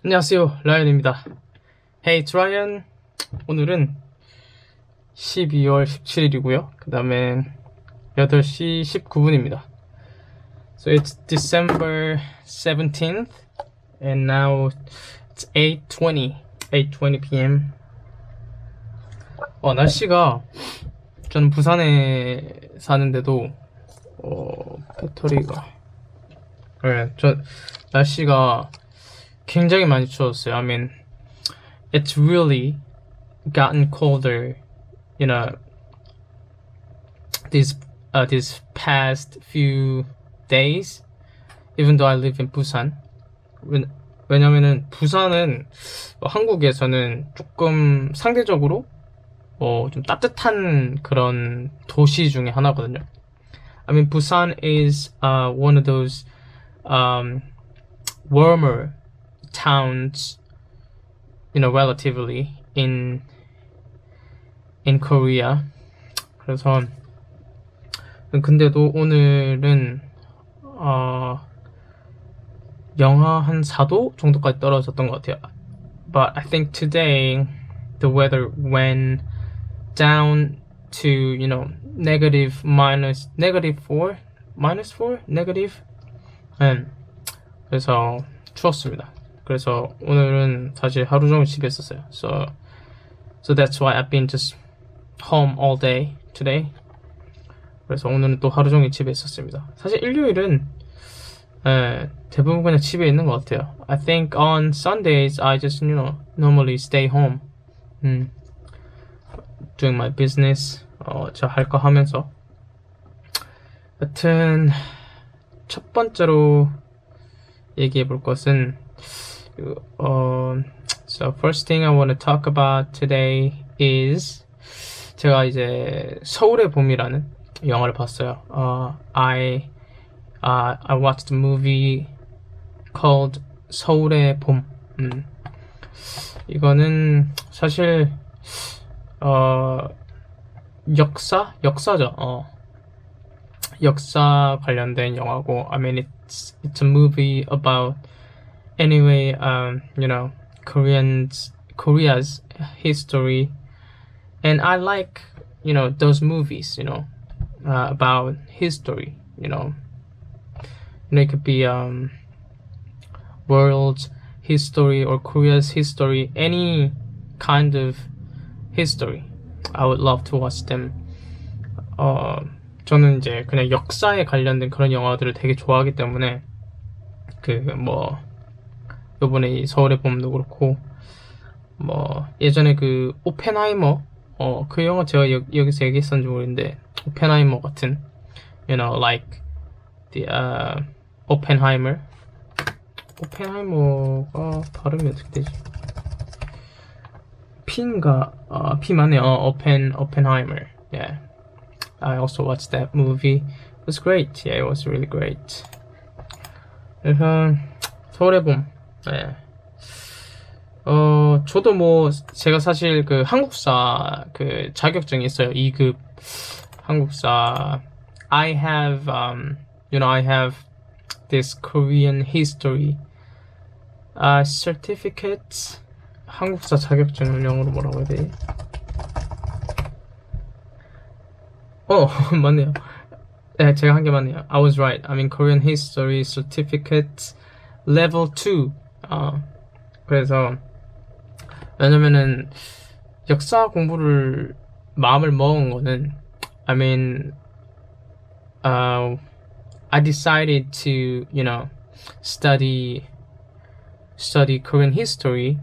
안녕하세요, 라이언입니다. Hey, it's Ryan. 오늘은 12월 17일이고요. 그 다음에 8시 19분입니다. So it's December 17th and now it's 8:20 p.m. 날씨가 저는 부산에 사는데도 배터리가 날씨가 굉장히 많이 추웠어요. I mean, it's really gotten colder, these past few days, even though I live in Busan. 왜냐면은 부산은 한국에서는 조금 상대적으로 좀 따뜻한 그런 도시 중에 하나거든요. I mean, Busan is one of those warmer towns, relatively in Korea. 그래서 근데도 오늘은 영하 한 4도 정도까지 떨어졌던 것 같아요. But I think today the weather went down to negative 4 negative. 그래서 추웠습니다. 그래서 오늘은 사실 하루 종일 집에 있었어요. So that's why I've been just home all day today. 그래서 오늘은 또 하루 종일 집에 있었습니다. 사실 일요일은 대부분 그냥 집에 있는 것 같아요. I think on Sundays I just normally stay home, doing my business, 제가 할 거 하면서. 여튼 첫 번째로 얘기해 볼 것은 So first thing I want to talk about today is 제가 이제 서울의 봄이라는 영화를 봤어요. I watched a movie called 서울의 봄. 이거는 사실 역사죠. 역사 관련된 영화고, I mean it's a movie about anyway, Korea's history, and I like those movies, about history, it could be world history or Korea's history, any kind of history. I would love to watch them. 저는 이제 그냥 역사에 관련된 그런 영화들을 되게 좋아하기 때문에 요번에 이 서울의 봄도 그렇고, 예전에 그 오펜하이머, 그 영화 제가 여기서 얘기했었는지 모르겠는데, 오펜하이머 같은, like the 오펜하이머가 발음이 어떻게 되지? P인가? P 맞네요. 오펜하이머. Yeah. I also watched that movie. It was great. Yeah, it was really great. 그래서 서울의 봄. 네. 저도 제가 사실 그 한국사 그 자격증이 있어요. 2급 한국사. I have this Korean history certificate. 한국사 자격증을 영어로 뭐라고 해야 되지? 맞네요. 네, 제가 한 게 맞네요. I was right. I mean Korean history certificate level 2. 그래서 왜냐면은 역사 공부를 마음을 먹은 거는, I mean I decided to study Korean history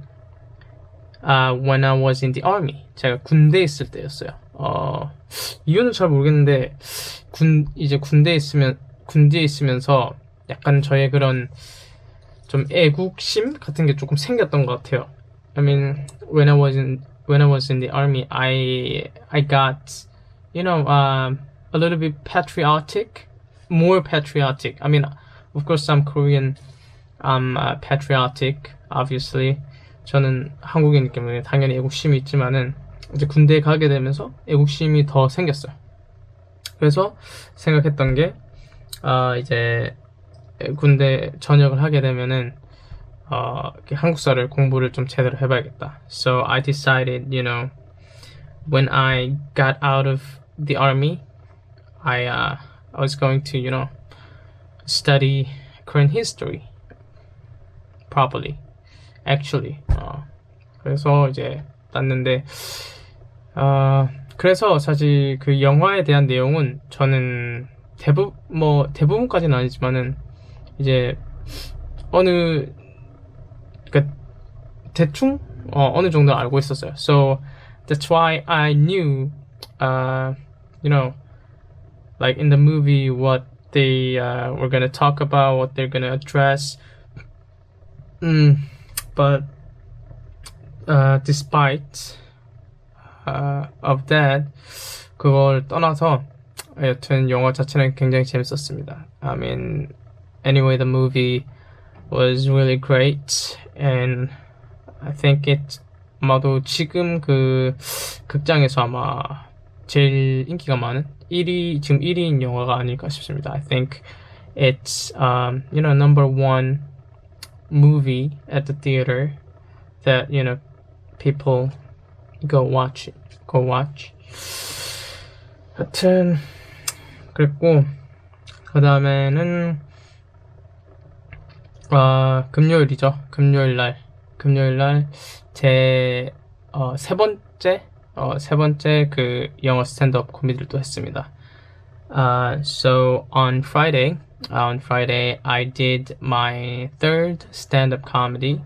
when I was in the army. 제가 군대에 있을 때였어요. 이유는 잘 모르겠는데 이제 군대에 있으면서 약간 저의 그런 좀 애국심 같은 게 조금 생겼던 것 같아요. I mean, when I was in the army, I got a little bit patriotic, more patriotic. I mean, of course, I'm Korean, I'm patriotic, obviously. 저는 한국인이기 때문에 당연히 애국심이 있지만은 이제 군대에 가게 되면서 애국심이 더 생겼어요. 그래서 생각했던 게 이제 군대 전역을 하게 되면은 이렇게 한국사를 공부를 좀 제대로 해봐야겠다. So I decided, when I got out of the army, I was going to, study Korean history properly. Actually, 그래서 이제 땄는데, 그래서 사실 그 영화에 대한 내용은 저는 대부분까지는 아니지만은 이제 대충 어느 정도 알고 있었어요. So that's why I knew, like in the movie what they were gonna talk about, what they're gonna address. But despite of that, 그걸 떠나서 여튼 영화 자체는 굉장히 재밌었습니다. I mean, anyway, the movie was really great, and I think 아마도 지금 그 극장에서 아마 제일 인기가 많은 지금 1위인 영화가 아닐까 싶습니다. I think it's number one movie at the theater that people go watch. 하여튼 그랬고 그 다음에는 금요일이죠. 금요일날 제 세 번째 그 영어 스탠드업 코미디를 또 했습니다. So on Friday I did my third stand-up comedy.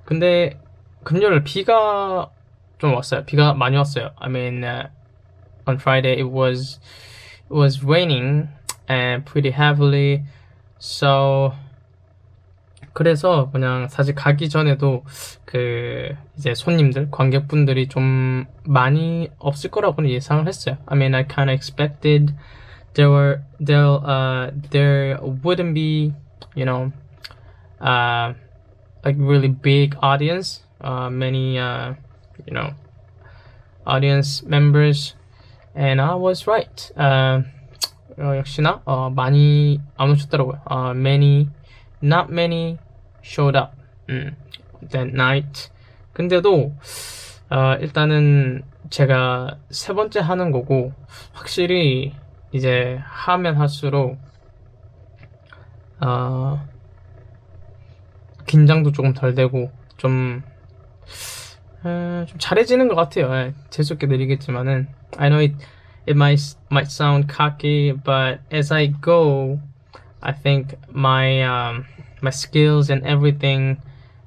근데 금요일 비가 좀 왔어요. 비가 많이 왔어요. I mean, on Friday it was raining and pretty heavily. So 그래서 그냥 사실 가기 전에도 그 이제 손님들, 관객분들이 좀 많이 없을 거라고는 예상을 했어요. I mean, I kind of expected there wouldn't be, like really big audience, many, audience members, and I was right. 역시나 많이 안 오셨더라고요. Not many showed up that night. 근데도 일단은 제가 세 번째 하는 거고 확실히 이제 하면 할수록 긴장도 조금 덜 되고 좀 잘해지는 것 같아요. 재수없게 느리겠지만은 I know it might sound cocky, but as I go, I think my skills and everything,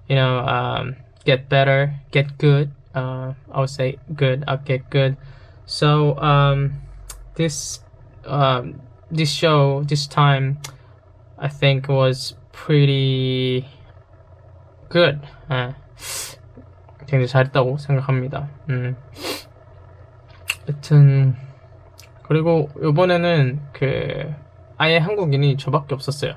get better, get good. I would say good. I'll get good. So this show this time, I think was pretty good. 굉장히 잘했다고 생각합니다. 여튼 그리고 이번에는 그 아예 한국인이 저밖에 없었어요.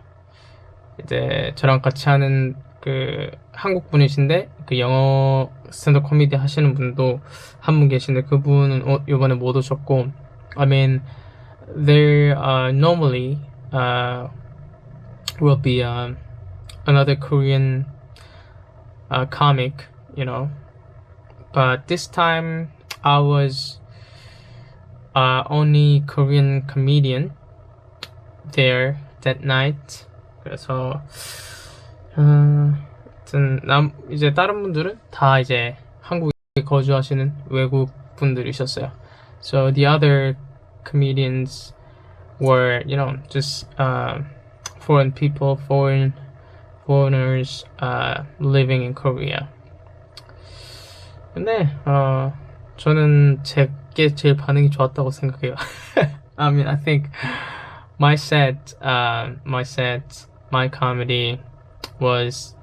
이제 저랑 같이 하는 그 한국 분이신데 그 영어 스탠드업 코미디 하시는 분도 한 분 계신데 그분은 이번에 못 오셨고, I mean, there normally will be another Korean comic, but this time I was only Korean comedian there that night. 그래서 이제 다른 분들은 다 이제 한국에 거주하시는 외국 분들이셨어요. So the other comedians were, just foreign people, foreigners living in Korea. 근데 저는 제게 제일 반응이 좋았다고 생각해요. I mean, I think my comedy was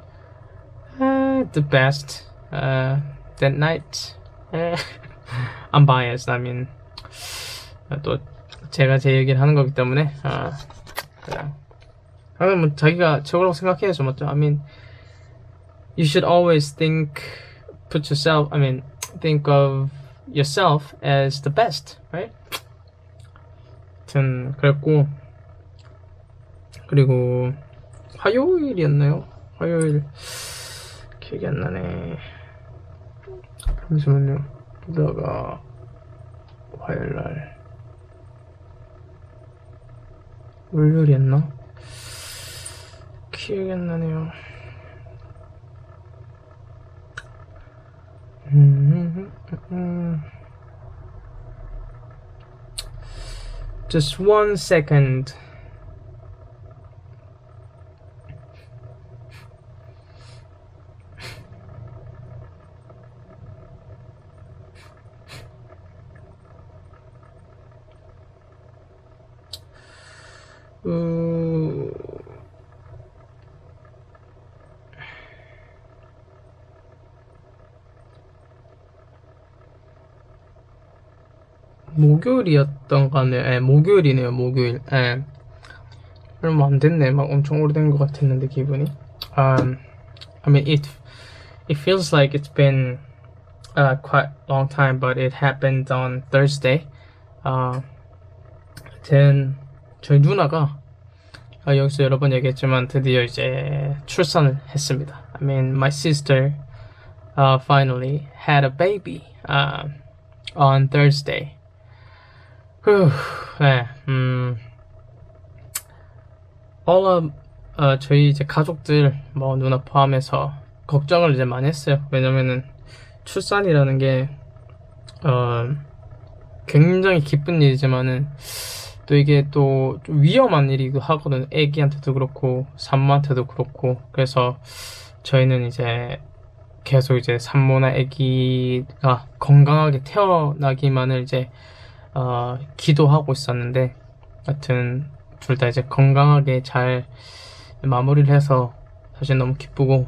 the best that night. I'm biased. I mean, 또 제가 제 얘기를 하는 거기 때문에 그냥 뭐 자기가 최고라고 생각해야죠, 맞죠? I mean, you should always think of yourself as the best, right? 그랬고, 그리고 화요일이었나요? 화요일 기억이 안 나네. 잠시만요. 보다가 화요일날 월요일이었나? 기억이 안 나네요. Just 1 second. 목요일이었던 거네요. 예, 목요일이네요. 목요일. 예. 얼마 안 됐네. 막 엄청 오래된 것 같았는데 기분이. I mean it feels like it's been quite long time, but it happened on Thursday. 저희 누나가 여기서 여러 번 얘기했지만 드디어 이제 출산을 했습니다. I mean my sister finally had a baby on Thursday. 네, 저희 이제 가족들 뭐 누나 포함해서 걱정을 이제 많이 했어요. 왜냐면은 출산이라는 게 굉장히 기쁜 일이지만은 또 이게 또 좀 위험한 일이기도 하거든. 애기한테도 그렇고 산모한테도 그렇고. 그래서 저희는 이제 계속 이제 산모나 애기가 건강하게 태어나기만을 이제 기도하고 있었는데, 하여튼 둘 다 이제 건강하게 잘 마무리를 해서 사실 너무 기쁘고.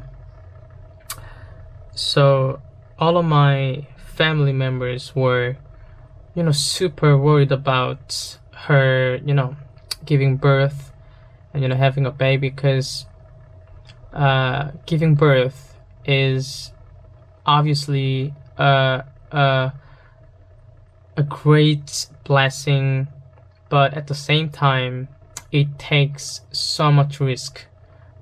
So all of my family members were, super worried about her, giving birth and having a baby, because giving birth is obviously a great blessing, but at the same time it takes so much risk,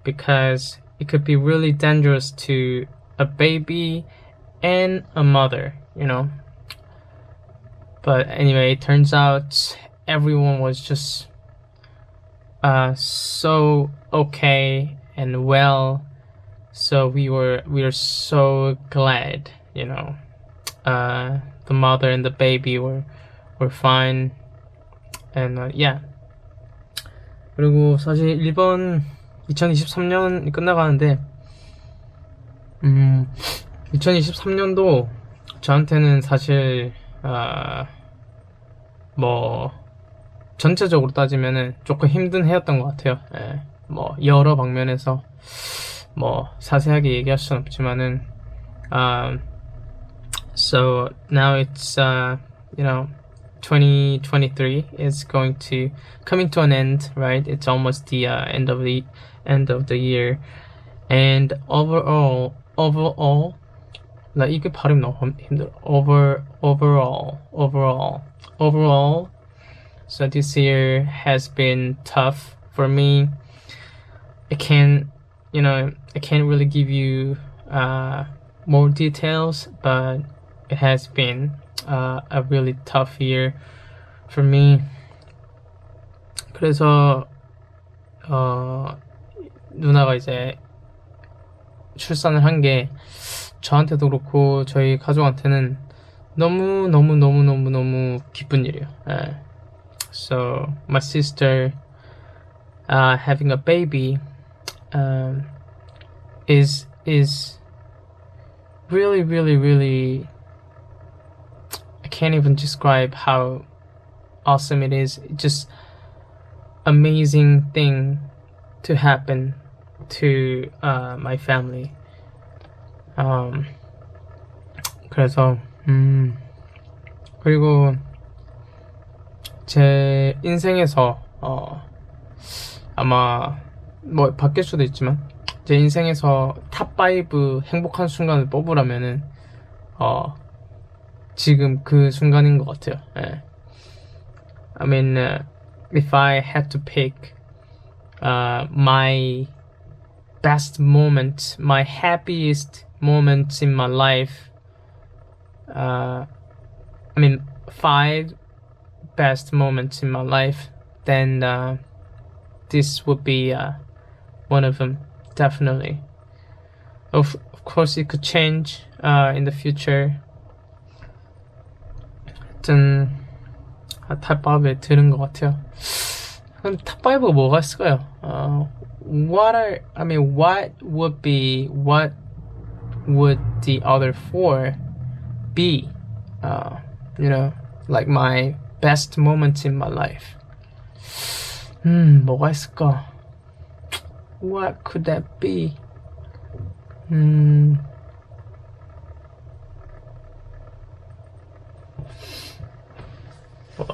because it could be really dangerous to a baby and a mother, But anyway, it turns out everyone was just so okay and well, so we were so glad, the mother and the baby were fine, and yeah. 그리고 사실 이번 2023년 끝나가는데 2023년도 저한테는 사실 뭐 전체적으로 따지면은 조금 힘든 해였던 것 같아요. 예, 뭐 여러 방면에서 뭐 자세하게 얘기할 수는 없지만은 so now it's 2023 is coming to an end, right? It's almost the end of the year, and overall 나 이게 발음 너무 힘들어. overall so this year has been tough for me. I can't really give you more details, but it has been a really tough year for me. 그래서 누나가 이제 출산을 한 게 저한테도 그렇고 저희 가족한테는 너무 기쁜 일이에요. So my sister having a baby is really, I can't even describe how awesome it is. It's just amazing thing to happen to my family. 그래서 그리고 제 인생에서 아마 뭐 바뀔 수도 있지만 제 인생에서 탑5 행복한 순간을 뽑으라면은 지금 그 순간인 것 같아요. 예. I mean, if I had to pick my best moment, my happiest moment in my life. I mean, 5 best moments in my life. Then this would be one of them, definitely. Of course, it could change in the future. 하여튼 탑5에 드는 것 같아요. 그럼 탑5가 뭐가 있을까요? What would the other 4 be? Like my best moments in my life. 뭐가 있을까? What could that be?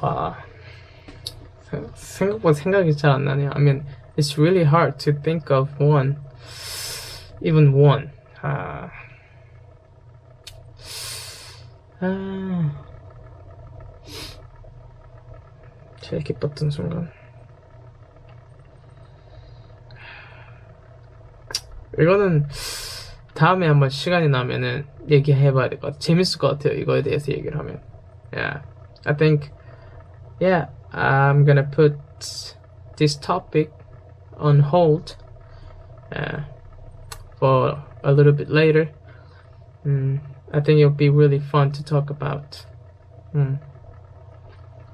와, 생각보다 생각이 잘 안 나네요. I mean, it's really hard to think of one, even one. 제일 기뻤던 순간. 이거는 다음에 한번 시간이 나면은 얘기해봐야 될 것 같아요. 재밌을 것 같아요. 이거에 대해서 얘기를 하면. Yeah, I think, yeah, I'm gonna put this topic on hold for a little bit later. I think it'll be really fun to talk about.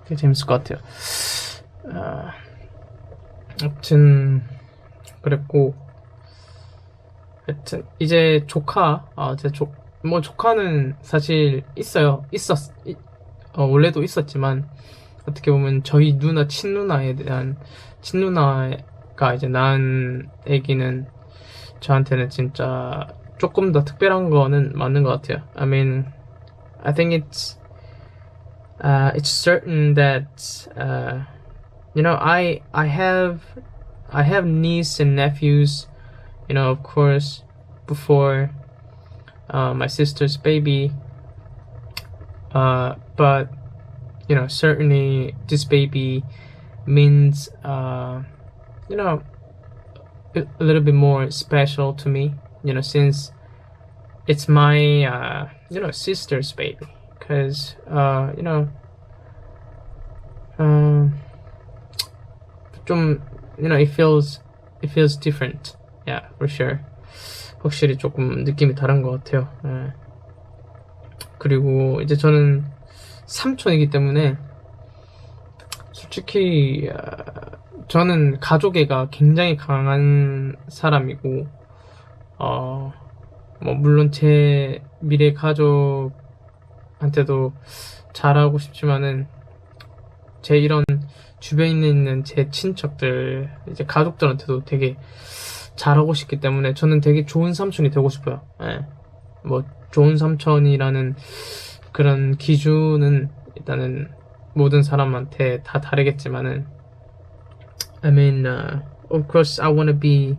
되게 재밌을 것 같아요. 아무튼 그랬고, 하여튼 이제 조카, 조카는 사실 원래도 있었지만 어떻게 보면 저희 친누나가 이제 낳은 애기는 저한테는 진짜 조금 더 특별한 거는 맞는 것 같아요. I mean, I think it's certain that I have niece and nephews, of course, before my sister's baby, but certainly this baby means a little bit more special to me, since it's my sister's baby. Because it feels different. Yeah, for sure. 확실히 조금 느낌이 다른 것 같아요. 그리고 이제 저는 삼촌이기 때문에 솔직히 저는 가족애가 굉장히 강한 사람이고, 물론 제 미래 가족한테도 잘하고 싶지만은 제 이런 주변에 있는 제 친척들, 이제 가족들한테도 되게 잘하고 싶기 때문에 저는 되게 좋은 삼촌이 되고 싶어요. 좋은 삼촌이라는 그런 기준은 일단은 모든 사람한테 다 다르겠지만은, I mean, of course I want to be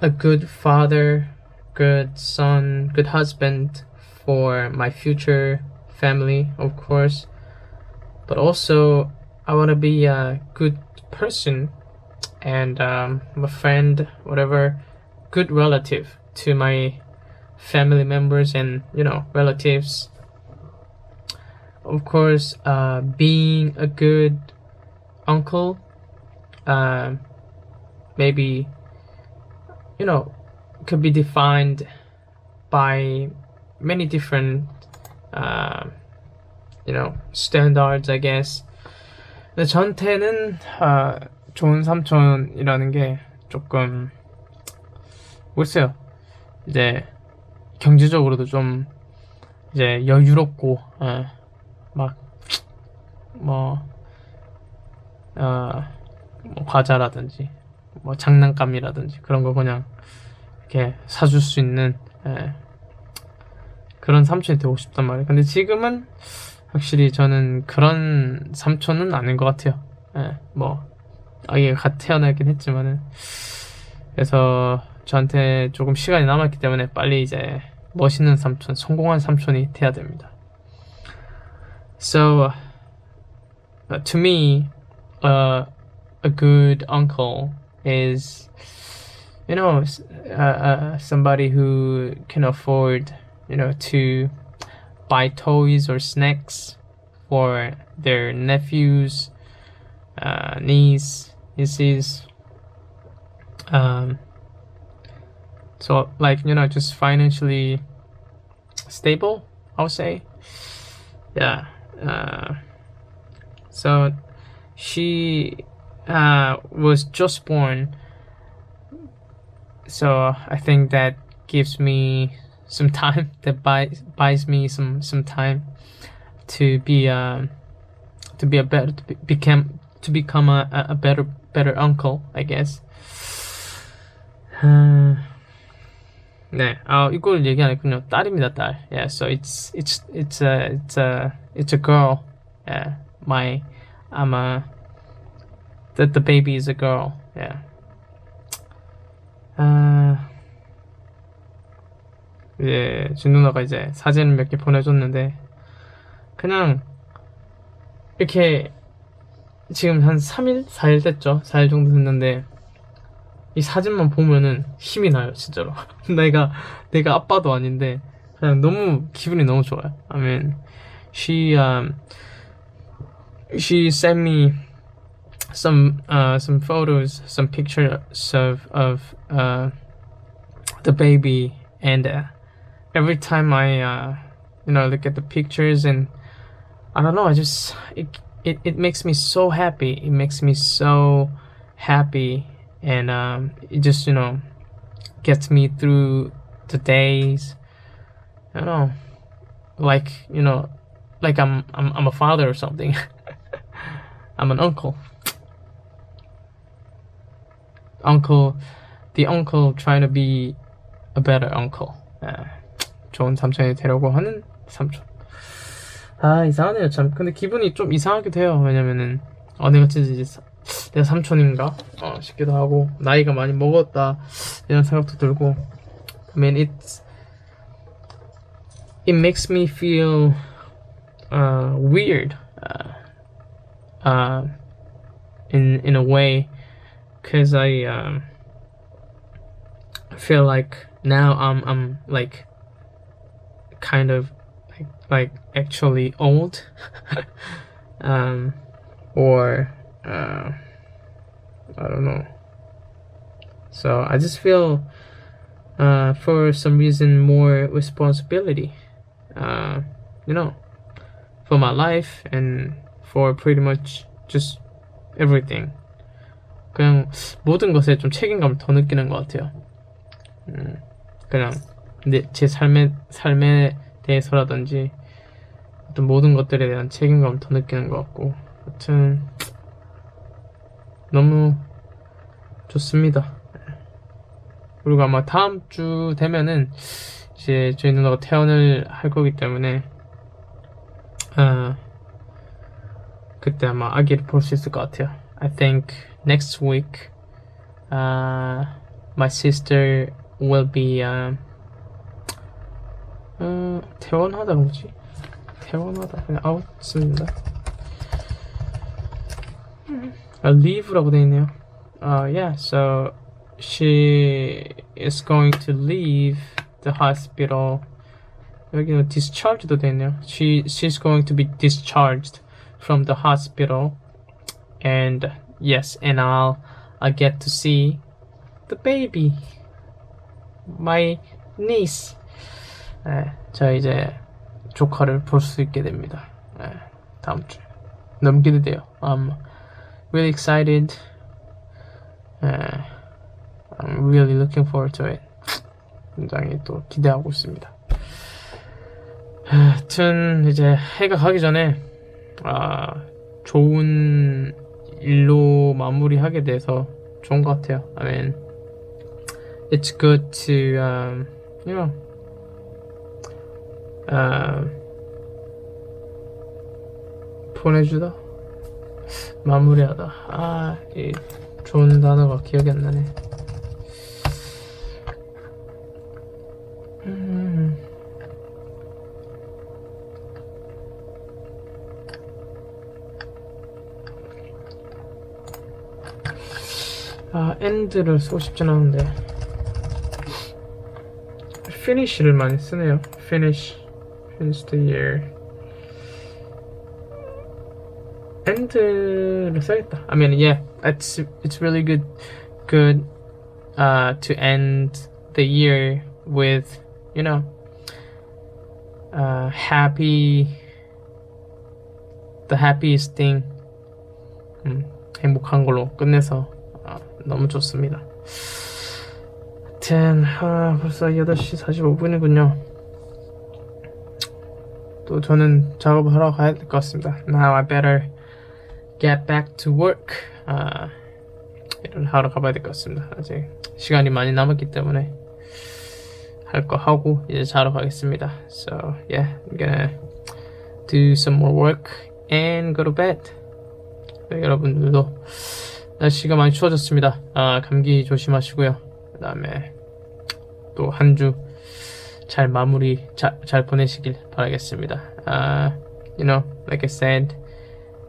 a good father, good son, good husband for my future family, of course. But also I want to be a good person and a friend, whatever, good relative to my family members and relatives. Of course, being a good uncle, maybe could be defined by many different standards, I guess. 근데 저한테는 좋은 삼촌이라는 게 조금 모르겠어요. 이제 경제적으로도 좀 이제 여유롭고, 과자라든지 장난감이라든지 그런 거 그냥 이렇게 사줄 수 있는 그런 삼촌이 되고 싶단 말이에요. 근데 지금은 확실히 저는 그런 삼촌은 아닌 것 같아요. 아기가 갓 태어나긴 했지만은. 그래서 저한테 조금 시간이 남았기 때문에 빨리 이제 멋있는 삼촌, 성공한 삼촌이 돼야 됩니다. So, to me, a good uncle is you know, somebody who can afford, you know, to buy toys or snacks for their nephews, nieces. So like, you know, just financially stable, I would say. Yeah. So she was just born, so I think that gives me some time, that buys me some time to become a better uncle, I guess. 네, 이걸 얘기 안 했군요. 딸입니다, 딸. Yeah, so it's a girl. Yeah, the baby is a girl. Yeah. 이제 준 누나가 이제 사진을 몇 개 보내줬는데, 그냥 이렇게 지금 한 3일? 4일 됐죠? 4일 정도 됐는데 이 사진만 보면은 힘이 나요, 진짜로. 내가 아빠도 아닌데 그냥 너무 기분이 너무 좋아요. I mean, she sent me some photos, some pictures of the baby, and every time I look at the pictures, and I don't know, it makes me so happy. It makes me so happy, and it just gets me through the days. I don't know, like I'm a father or something. I'm an uncle. The uncle trying to be a better uncle. 좋은 삼촌이 되려고 하는 삼촌. 이상하네요, 참. 근데 기분이 좀 이상하기도 해요. 왜냐면은 내가 진짜 이제 내가 삼촌인가 싶기도 하고, 나이가 많이 먹었다 이런 생각도 들고. I mean, it makes me feel weird in a way, because I feel like now I'm like kind of like actually old, or I don't know. So I just feel for some reason more responsibility, for my life and for pretty much just everything. 그냥 모든 것에 좀 책임감을 더 느끼는 것 같아요. 그냥 제 삶에 대해서라든지 어떤 모든 것들에 대한 책임감을 더 느끼는 것 같고, 하여튼 너무 좋습니다. 그리고 아마 다음 주 되면은 이제 저희 누나가 퇴원을 할 거기 때문에 그때 아마 아기를 볼 수 있을 것 같아요. I think next week my sister will be 퇴원하다 뭐지? 퇴원하다 그냥 아웃 씁니다. leave라고 돼 있네요. Yeah, so she is going to leave the hospital. 여기는 discharge도 돼 있네요. She's going to be discharged from the hospital, and yes, and I'll get to see the baby, my niece. 저 이제 조카를 볼 수 있게 됩니다. 다음 주에. 너무 기대돼요. I'm really excited. I'm really looking forward to it. 굉장히 또 기대하고 있습니다. 하여튼 이제 해가 가기 전에 좋은 일로 마무리하게 돼서 좋은 것 같아요. I mean, it's good to 보내주다, 마무리하다. 이 좋은 단어가 기억이 안 나네. 엔드를 쓰고 싶진 않은데. finish를 많이 쓰네요. finish the year. end를 써야겠다. I mean, yeah, it's really good to end the year with, you know, the happiest thing. 행복한 걸로 끝내서 너무 좋습니다. 하여튼 벌써 8시 45분이군요. 또 저는 작업을 하러 가야 될 것 같습니다. Now I better get back to work. 일을 하러 가봐야 될 것 같습니다. 아직 시간이 많이 남았기 때문에 할 거 하고 이제 자러 가겠습니다. So yeah, I'm gonna do some more work and go to bed. 네, 여러분들도 날씨가 많이 추워졌습니다. 감기 조심하시고요. 그 다음에 또 한 주 잘 마무리 잘 보내시길 바라겠습니다. You know, like I said,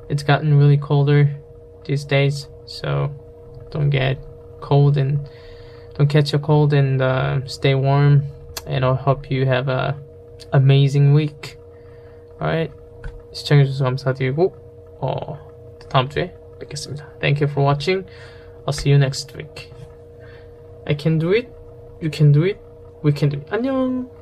it's gotten really colder these days, so don't get cold and don't catch a cold and stay warm. And I hope you have a amazing week. Alright, 시청해주셔서 감사드리고 다음 주에 뵙겠습니다. Thank you for watching. I'll see you next week. I can do it. You can do it. We can do it. 안녕.